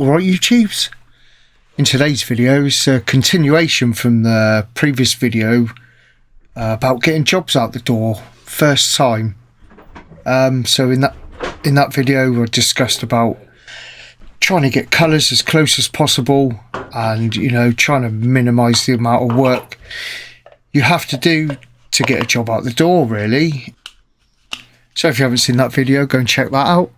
Alright YouTubes, in today's video is a continuation from the previous video about getting jobs out the door first time. So in that video I discussed about trying to get colours as close as possible and, you know, trying to minimise the amount of work you have to do to get a job out the door, really. So if you haven't seen that video, go and check that out.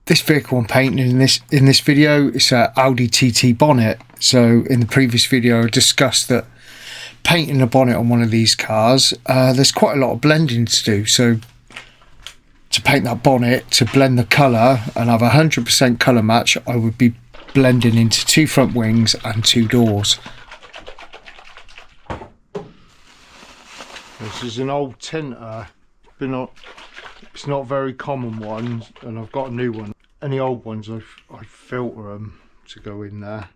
This vehicle I'm painting in this video is a Audi TT bonnet. So in the previous video I discussed that painting a bonnet on one of these cars, there's quite a lot of blending to do. So to paint that bonnet, to blend the colour and have 100% colour match, I would be blending into 2 front wings and 2 doors. This is an old tinter. It's not a very common one, and I've got a new one. Any old ones, I filter them to go in there.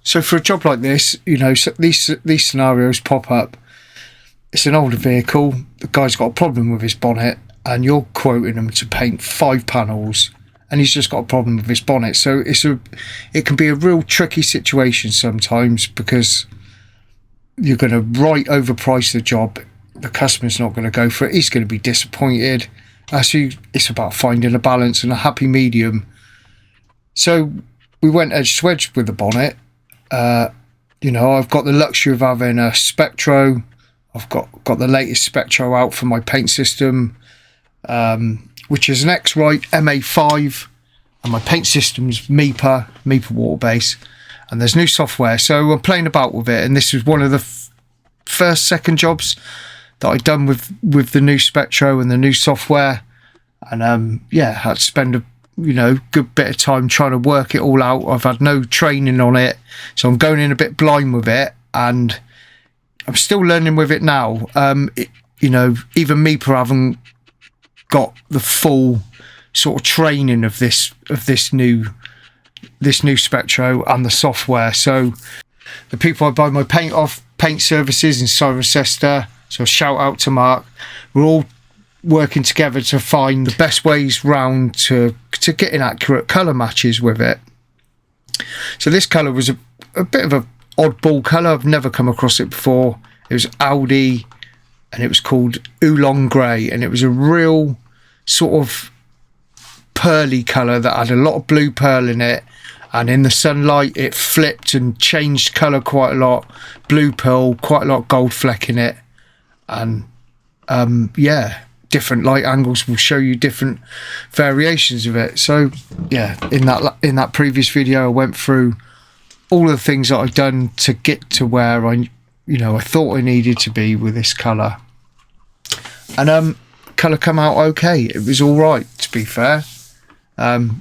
So for a job like this, you know, so these scenarios pop up. It's an older vehicle, the guy's got a problem with his bonnet, and you're quoting him to paint 5 panels, and he's just got a problem with his bonnet. So it can be a real tricky situation sometimes, because you're going to overprice the job. The customer's not going to go for it. He's going to be disappointed. So it's about finding a balance and a happy medium. So we went edge to edge with the bonnet. You know, I've got the luxury of having a Spectro. I've got the latest Spectro out for my paint system, which is an X-Rite MA5, and my paint system's Mipa WBC, and there's new software. So I'm playing about with it, and this was one of the second jobs that I'd done with the new Spectro and the new software, and yeah, I had to spend a good bit of time trying to work it all out. I've had no training on it, so I'm going in a bit blind with it, and I'm still learning with it now. You know, even Mipa haven't got the full sort of training of this new Spectro and the software. So the people I buy my paint off, Paint Services in Cirencester, so shout out to Mark. We're all working together to find the best ways round to get inaccurate colour matches with it. So this colour was a bit of an oddball colour. I've never come across it before. It was Audi, and it was called Oolong Grey, and it was a real sort of pearly colour that had a lot of blue pearl in it, and in the sunlight it flipped and changed colour quite a lot. Blue pearl, quite a lot of gold fleck in it, and yeah, different light angles will show you different variations of it. So yeah, in that previous video I went through all the things that I've done to get to where I thought I needed to be with this colour, and colour come out okay. It was all right, to be fair.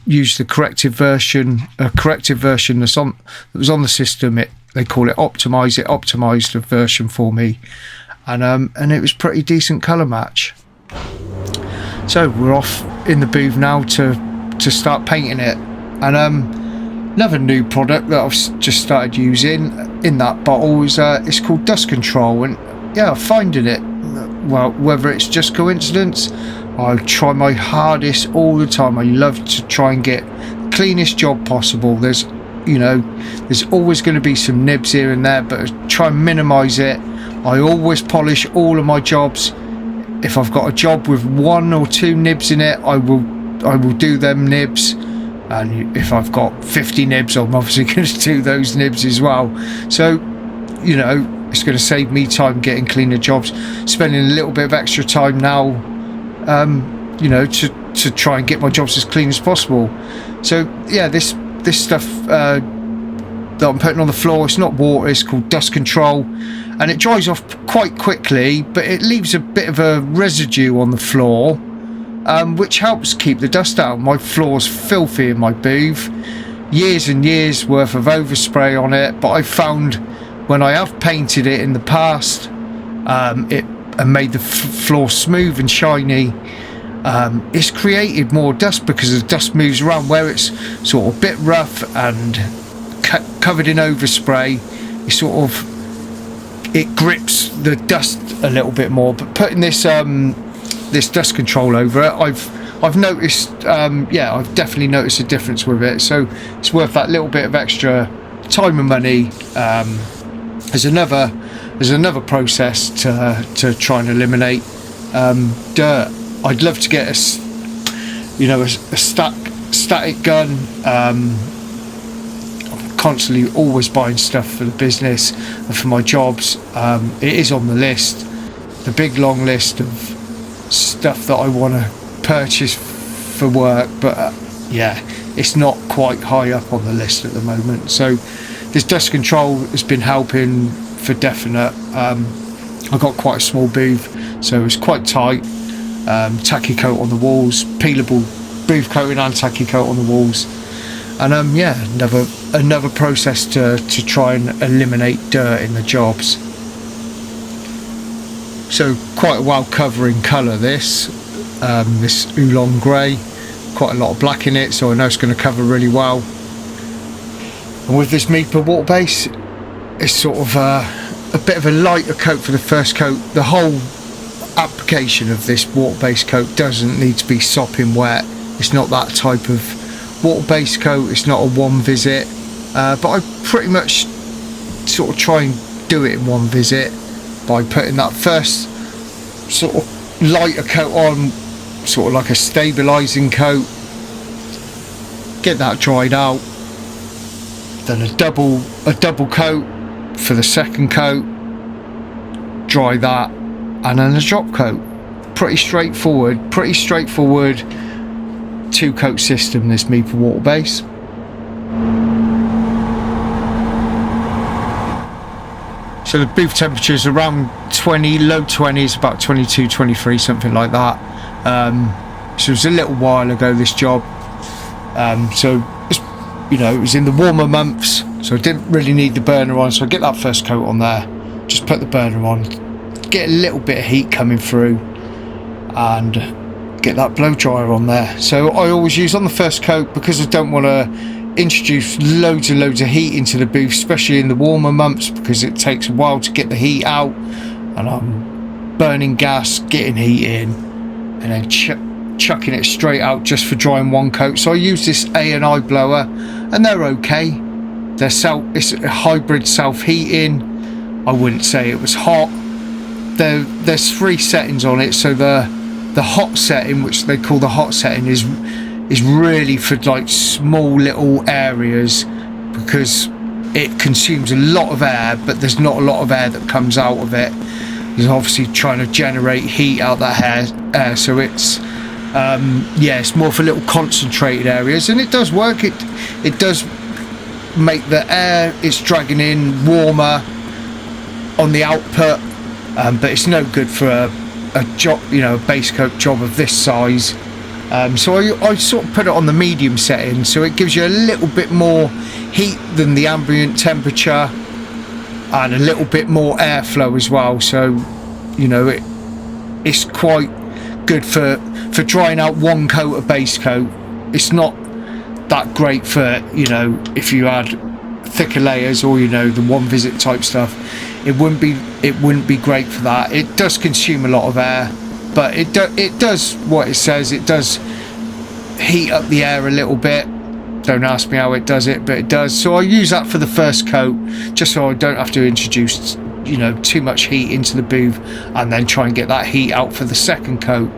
Used the corrective version that was on the system. They call it optimise. It optimised the version for me, and it was pretty decent colour match. So we're off in the booth now to start painting it, and another new product that I've just started using in that bottle is it's called Dust Control, and yeah, I'm finding it, well, whether it's just coincidence, I try my hardest all the time. I love to try and get the cleanest job possible. There's always going to be some nibs here and there, but I try and minimise it. I always polish all of my jobs. If I've got a job with 1 or 2 nibs in it, I will do them nibs, and if I've got 50 nibs, I'm obviously going to do those nibs as well. So, you know, it's going to save me time getting cleaner jobs, spending a little bit of extra time now, you know, to try and get my jobs as clean as possible. So yeah, this stuff that I'm putting on the floor, it's not water, it's called Dust Control, and it dries off quite quickly, but it leaves a bit of a residue on the floor, which helps keep the dust out. My floor's filthy in my booth, years and years worth of overspray on it, but I found when I have painted it in the past, it made the floor smooth and shiny. It's created more dust because the dust moves around. Where it's sort of a bit rough and covered in overspray, it grips the dust a little bit more. But putting this this dust control over it, I've noticed, yeah, I've definitely noticed a difference with it. So it's worth that little bit of extra time and money. There's another process to try and eliminate dirt. I'd love to get a static gun. I'm constantly always buying stuff for the business and for my jobs. It is on the list, the big long list of stuff that I want to purchase for work, but yeah, it's not quite high up on the list at the moment. So this dust control has been helping for definite. I've got quite a small booth, so it's quite tight. Tacky coat on the walls, peelable booth coating and tacky coat on the walls, and yeah, another process to try and eliminate dirt in the jobs. So quite a well covering colour this oolong grey, quite a lot of black in it, so I know it's going to cover really well. And with this Mipa water base, it's sort of a bit of a lighter coat for the first coat. The whole application of this water base coat doesn't need to be sopping wet. It's not that type of water base coat, it's not a one visit, but I pretty much sort of try and do it in one visit by putting that first sort of lighter coat on, sort of like a stabilising coat, get that dried out, then a double coat for the second coat, dry that, and then a drop coat. Pretty straightforward 2-coat system, this Mipa water base. So the booth temperature is around 20, low 20s, about 22, 23, something like that. So it was a little while ago, this job. So it's, you know, it was in the warmer months, so I didn't really need the burner on. So I get that first coat on there, just put the burner on, get a little bit of heat coming through, and get that blow dryer on there. So I always use on the first coat, because I don't want to introduce loads of heat into the booth, especially in the warmer months, because it takes a while to get the heat out, and I'm burning gas, getting heat in, and then chucking it straight out just for drying one coat. So I use this A&I blower, and they're okay. It's a hybrid self-heating. I wouldn't say it was hot. There's 3 settings on it. So the hot setting, which they call the hot setting, is really for like small little areas, because it consumes a lot of air, but there's not a lot of air that comes out of it. It's obviously trying to generate heat out that air, so it's yeah, it's more for little concentrated areas, and it does work. It does make the air it's dragging in warmer on the output, but it's no good for a job, you know, a base coat job of this size. So I sort of put it on the medium setting, so it gives you a little bit more heat than the ambient temperature, and a little bit more airflow as well. So, you know, it's quite good for drying out one coat of base coat. It's not that great for, you know, if you had thicker layers, or, you know, the one visit type stuff. It wouldn't be great for that. It does consume a lot of air, but it does what it says. It does heat up the air a little bit. Don't ask me how it does it, but it does. So I use that for the first coat, just so I don't have to introduce, you know, too much heat into the booth, and then try and get that heat out for the second coat.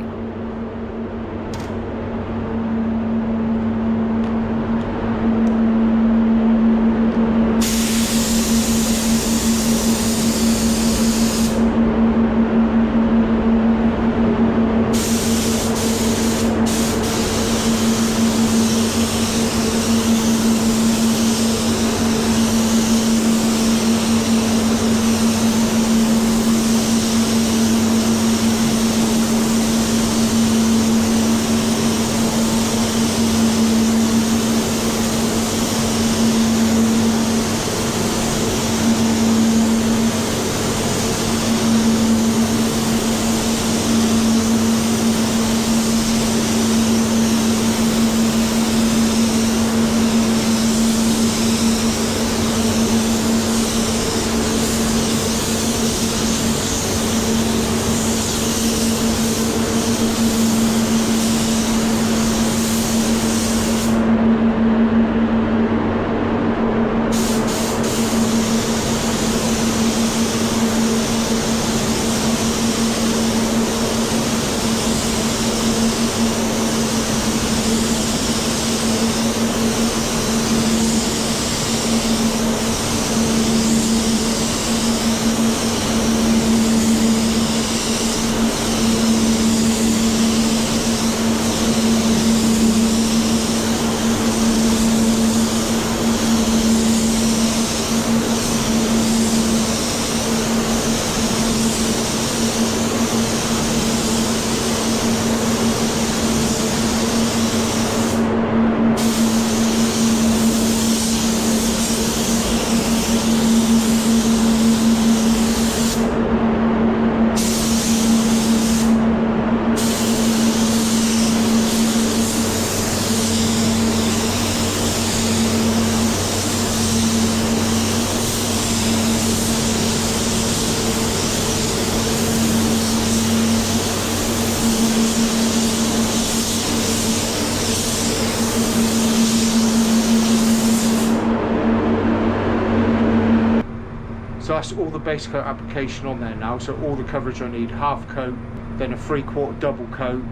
that's all the base coat application on there now. So all the coverage I need, half coat, then a 3/4 double coat,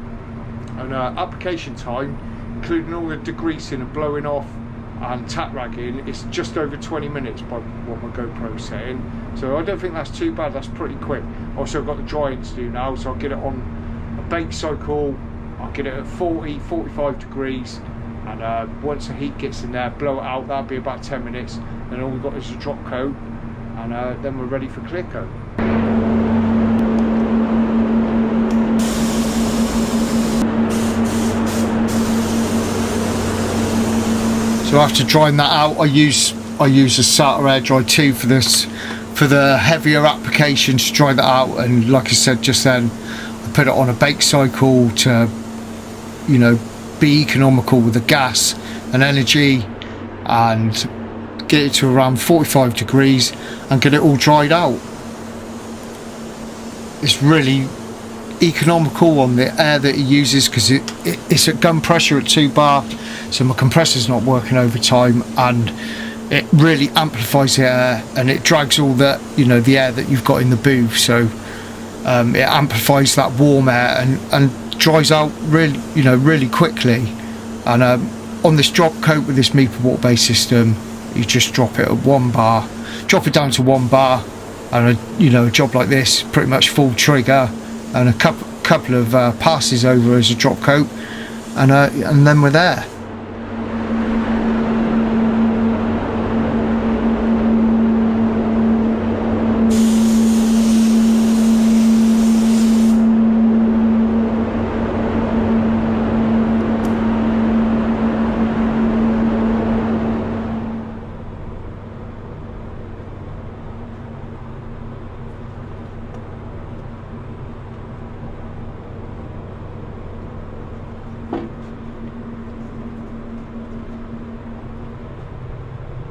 and application time, including all the degreasing and blowing off and tack ragging, it's just over 20 minutes by what my GoPro's saying. So I don't think that's too bad, that's pretty quick. Also I've got the drying to do now, so I'll get it on a bake cycle, I'll get it at 40-45 degrees, and once the heat gets in there, blow it out, that'll be about 10 minutes, then all we've got is a drop coat, and then we're ready for clear coat. So after drying that out, I use a Sata Air Dry 2 for this, for the heavier application, to dry that out. And like I said just then, I put it on a bake cycle to, you know, be economical with the gas and energy, and get it to around 45 degrees and get it all dried out. It's really economical on the air that it uses, because it's at gun pressure at 2 bar, so my compressor's not working overtime, and it really amplifies the air, and it drags all the, you know, the air that you've got in the booth, so it amplifies that warm air and dries out really, you know, really quickly. And on this drop coat with this Mipa water-based system, you just drop it at 1 bar, drop it down to 1 bar, and you know, a job like this, pretty much full trigger, and a couple of passes over as a drop coat, and then we're there.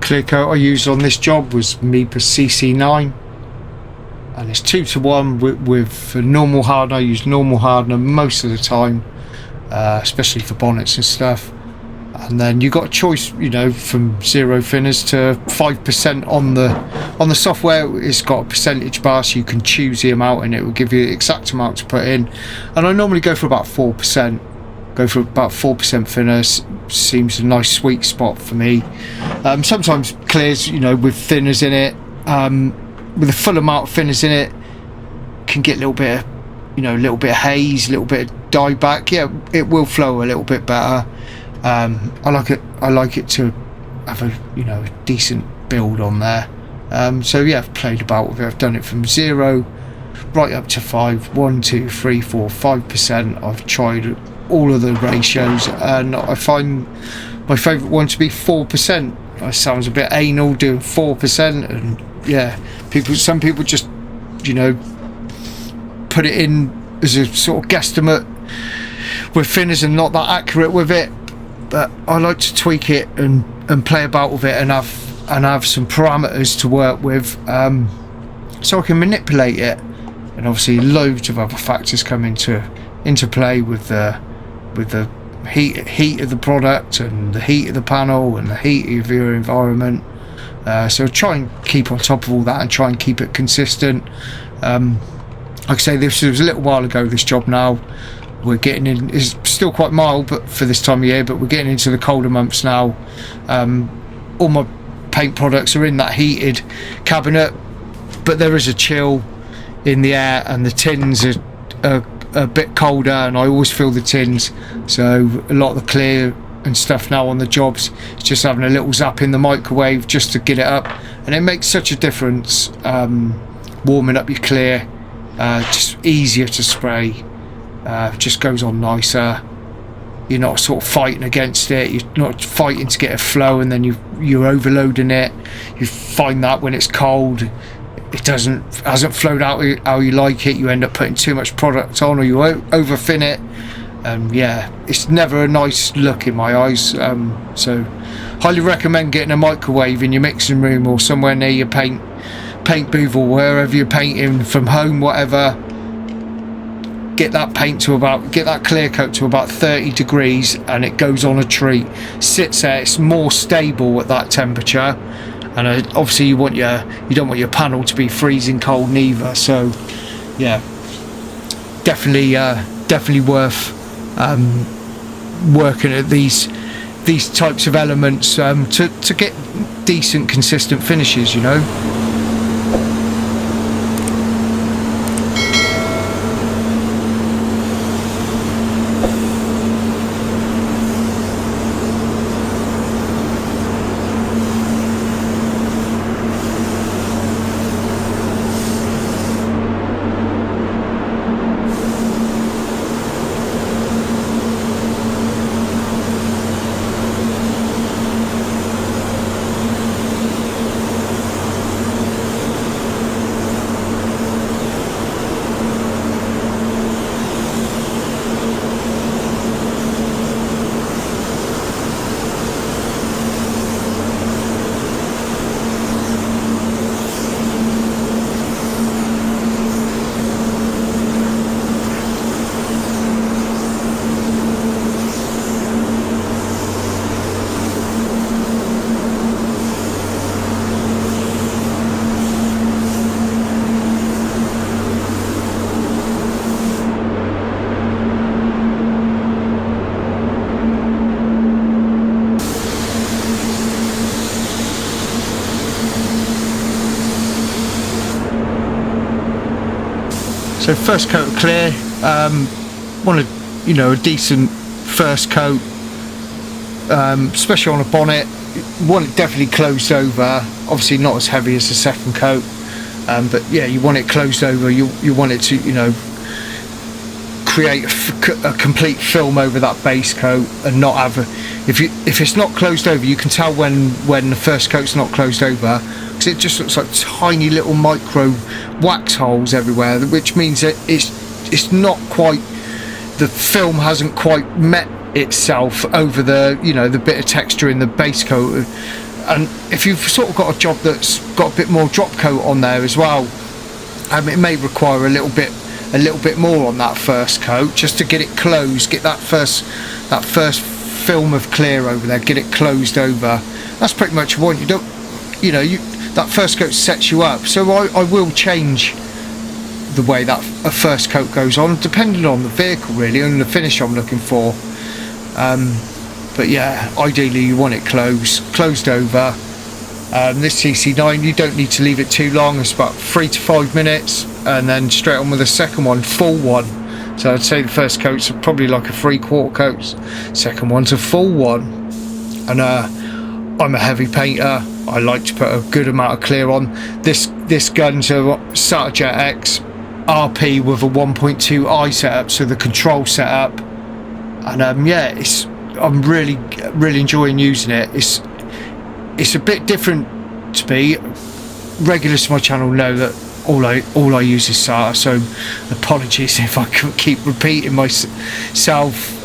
Clear coat I used on this job was Mipa CC9, and it's 2-to-1 with normal hardener. I use normal hardener most of the time, especially for bonnets and stuff. And then you got a choice, you know, from 0 thinners to 5% on the software. It's got a percentage bar, so you can choose the amount, and it will give you the exact amount to put in. And I normally go for about 4%. Go for about 4% thinner, seems a nice sweet spot for me. Sometimes clears, you know, with thinners in it, with a full amount of thinners in it, can get a little bit of, you know, a little bit of haze, a little bit of dye back. Yeah, it will flow a little bit better. I like it to have a, you know, a decent build on there. So yeah, I've played about with it. I've done it from 0 right up to 5, 1, 2, 3, 4, 5%. I've tried all of the ratios, and I find my favourite one to be 4%. It sounds a bit anal doing 4%, and yeah, some people just, you know, put it in as a sort of guesstimate with thinners and not that accurate with it. But I like to tweak it and play about with it, and have some parameters to work with, so I can manipulate it. And obviously loads of other factors come into play with the heat of the product, and the heat of the panel, and the heat of your environment. So try and keep on top of all that, and try and keep it consistent. Like I say, this was a little while ago, this job now. We're getting in, it's still quite mild but for this time of year, but we're getting into the colder months now. All my paint products are in that heated cabinet, but there is a chill in the air, and the tins are a bit colder, and I always fill the tins. So a lot of the clear and stuff now on the jobs, it's just having a little zap in the microwave just to get it up, and it makes such a difference. Warming up your clear, just easier to spray, just goes on nicer. You're not sort of fighting against it, you're not fighting to get a flow, and then you're overloading it. You find that when it's cold, it hasn't flowed out how you like it, you end up putting too much product on, or you over thin it. Yeah, it's never a nice look in my eyes. So highly recommend getting a microwave in your mixing room, or somewhere near your paint booth, or wherever you're painting from home, whatever. Get that clear coat to about 30 degrees, and it goes on a treat. Sits there, it's more stable at that temperature, and obviously you don't want your panel to be freezing cold neither. So yeah, definitely worth working at these types of elements to get decent consistent finishes, you know. So first coat of clear, want a decent first coat, especially on a bonnet. Want it definitely closed over, obviously not as heavy as the second coat, but yeah, you want it closed over. You want it to, you know, create a complete film over that base coat, and not have if it's not closed over, you can tell when the first coat's not closed over, because it just looks like tiny little micro wax holes everywhere, which means that it's not quite, the film hasn't quite met itself over the, you know, the bit of texture in the base coat. And if you've sort of got a job that's got a bit more drop coat on there as well, it may require a little bit more on that first coat, just to get it closed, get that first film of clear over there, get it closed over. That's pretty much what you don't, you know, that first coat sets you up. So I will change the way that a first coat goes on, depending on the vehicle really, and the finish I'm looking for. But yeah, ideally you want it closed over. This CC9, you don't need to leave it too long. It's about 3 to 5 minutes, and then straight on with the second one, full one. So I'd say the first coat's probably like a 3/4 coat, second one's a full one. And I'm a heavy painter, I like to put a good amount of clear on. This gun's a Satajet X RP with a 1.2i setup, so the control setup. And yeah, I'm really enjoying using it. It's a bit different to me. Regulars to my channel know that all I use is Sata, so apologies if I keep repeating myself,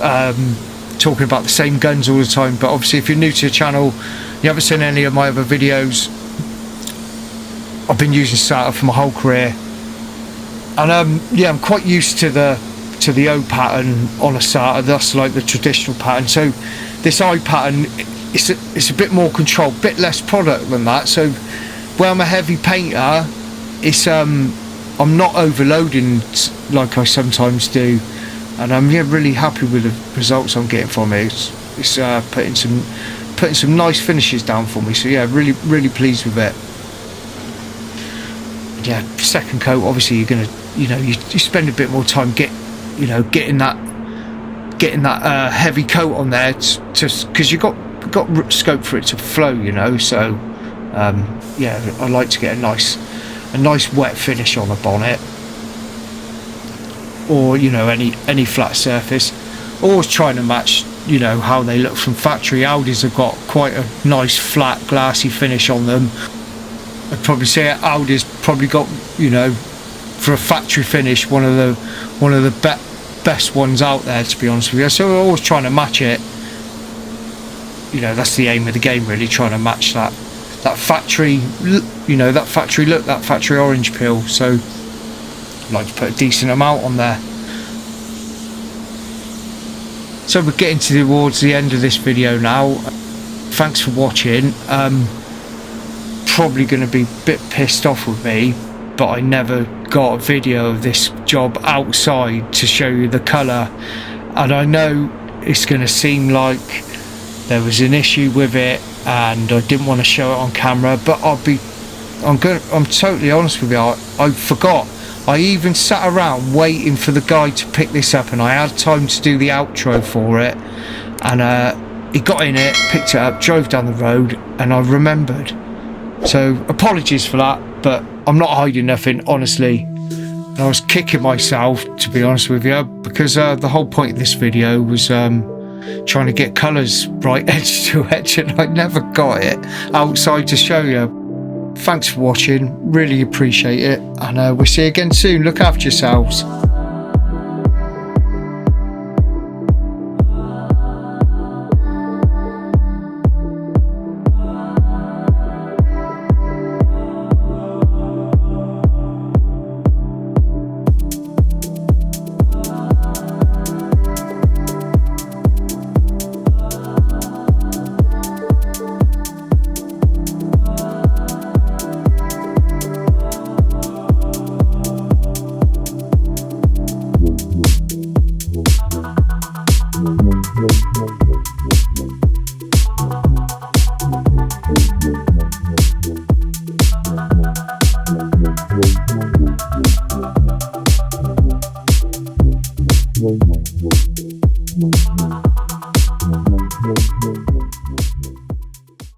talking about the same guns all the time. But obviously, if you're new to the channel, you haven't seen any of my other videos, I've been using Sata for my whole career, and yeah, I'm quite used to the O pattern on a Sata. That's like the traditional pattern. So this I pattern, it's a bit more control, bit less product than that. So where I'm a heavy painter, it's I'm not overloading like I sometimes do, and I'm really happy with the results I'm getting from it. It's putting some nice finishes down for me. So yeah, really pleased with it. Yeah, second coat, obviously you're gonna, you know, you spend a bit more time getting that heavy coat on there, just because you've got scope for it to flow, you know. So yeah, I like to get a nice wet finish on a bonnet, or, you know, any flat surface. Always trying to match, you know, how they look from factory. Audis have got quite a nice flat glassy finish on them. I'd probably say Audi's probably got, you know, for a factory finish, one of the best ones out there, to be honest with you. So we're always trying to match it. You know, that's the aim of the game, really, trying to match that factory, you know, that factory look, that factory orange peel. So I'd like to put a decent amount on there. So we're getting towards the end of this video now. Thanks for watching. probably going to be a bit pissed off with me, but I never got a video of this job outside to show you the colour. And I know it's going to seem like there was an issue with it and I didn't want to show it on camera, but I'm totally honest with you, I forgot. I even sat around waiting for the guy to pick this up, and I had time to do the outro for it, and he got in it, picked it up, drove down the road, and I remembered. So apologies for that, but I'm not hiding nothing, honestly. And I was kicking myself, to be honest with you, because the whole point of this video was trying to get colours right edge to edge, and I never got it outside to show you. Thanks for watching, really appreciate it, and we'll see you again soon. Look after yourselves. Wow.